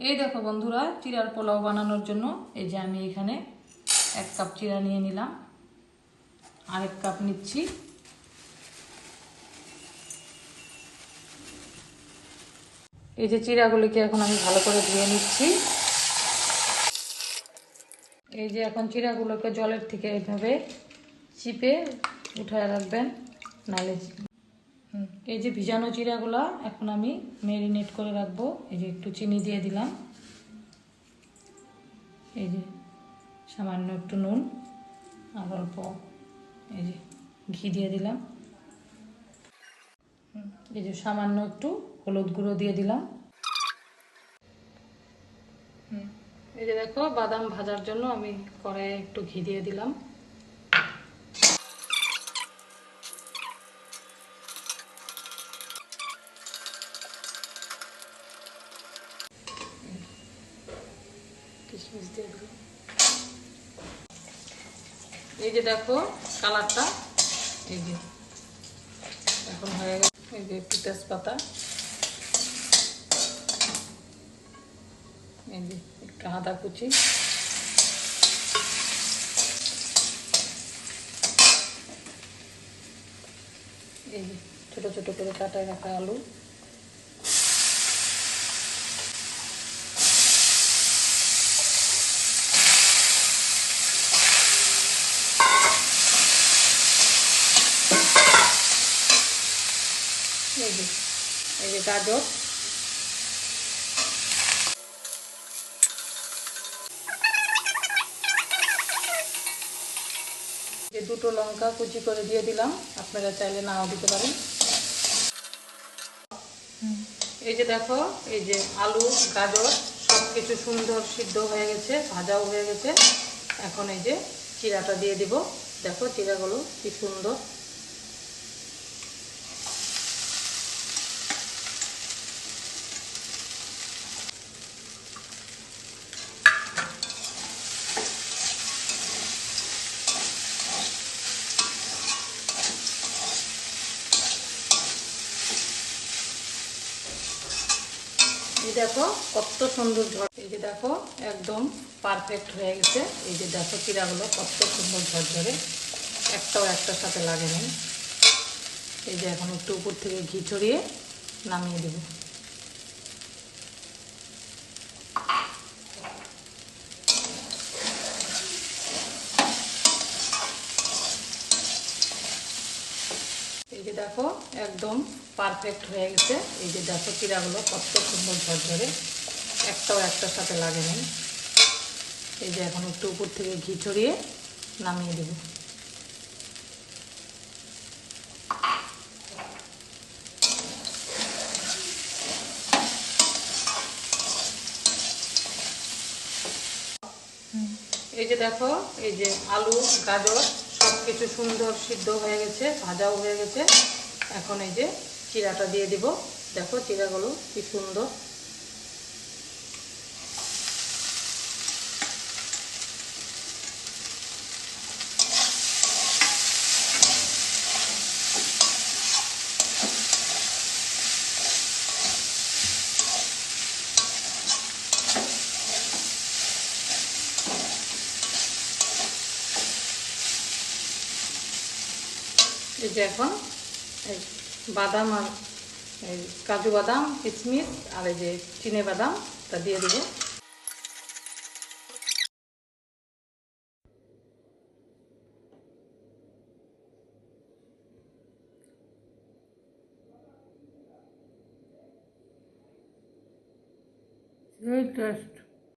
এই দেখো বন্ধুরা, চিড়ার পোলাও বানানোর জন্য এই যে আমি এখানে 1 কাপ চিড়া নিয়ে নিলাম, আরেক কাপ নিচ্ছি। এই যে চিড়াগুলিকে এখন আমি ভালো করে ধুয়ে নিচ্ছি। এই যে এখন চিড়াগুলোকে জলের থেকে এইভাবে চিপে উঠায় রাখবেন, নাহলে এই যে ভিজানো চিড়াগুলা এখন আমি ম্যারিনেট করে রাখবো। এই যে একটু চিনি দিয়ে দিলাম, এই যে সামান্য একটু নুন আর অল্প এই যে ঘি দিয়ে দিলাম, এই যে সামান্য একটু হলুদ গুঁড়ো দিয়ে দিলাম। এই যে দেখো, বাদাম ভাজার জন্য আমি কড়াইয়ে একটু ঘি দিয়ে দিলাম। কিশমিশ দিয়ে দিলাম। এই যে দেখো কালারটা, এই যে এখন হয়ে গেছে। এই যে একটু তেজপাতা, এই যে একটু আদা কুচি, এই যে ছোট ছোট করে কাটায় রাখা আলু, এই যে গাজর, যে দুটো লঙ্কা কুচি করে দিয়ে দিলাম, আপনারা চাইলে নাও দিতে পারেন। এই যে দেখো, এই যে আলু গাজর সব কিছু সুন্দর সিদ্ধ হয়ে গেছে, ভাজাও হয়ে গেছে। এখন এই যে চিড়াটা দিয়ে দিব। দেখো চিড়াগুলো কি সুন্দর। এই দেখো কত সুন্দর ঝড়, এই যে দেখো একদম পারফেক্ট হয়ে গেছে। এই যে দেখো চিড়াগুলো কত সুন্দর ঝরঝরে, একটাও একটার সাথে লাগে নেই। এই যে এখন একটু উপর থেকে ঘি ছড়িয়ে নামিয়ে দেব। এই যে দেখো একদম পারফেক্ট হয়ে গেছে। এই যে দেখো চিড়াগুলো কত সুন্দর ঝরঝরে, একটাও একটার সাথে লাগে নেই। এই যে এখন একটু উপর থেকে ঘি ছড়িয়ে নামিয়ে দেব। এই যে দেখো, এই যে আলু গাজর সব কিছু সুন্দর সিদ্ধ হয়ে গেছে, ভাজাও হয়ে গেছে। এখন এই যে চিড়াটা দিয়ে দিব। দেখো চিড়াগুলো কি সুন্দর। এই যে এখন এই বাদাম আর এই কাজু বাদাম কিশমিশ আর এই যে চিনে বাদামটা দিয়ে দেবো। Great test.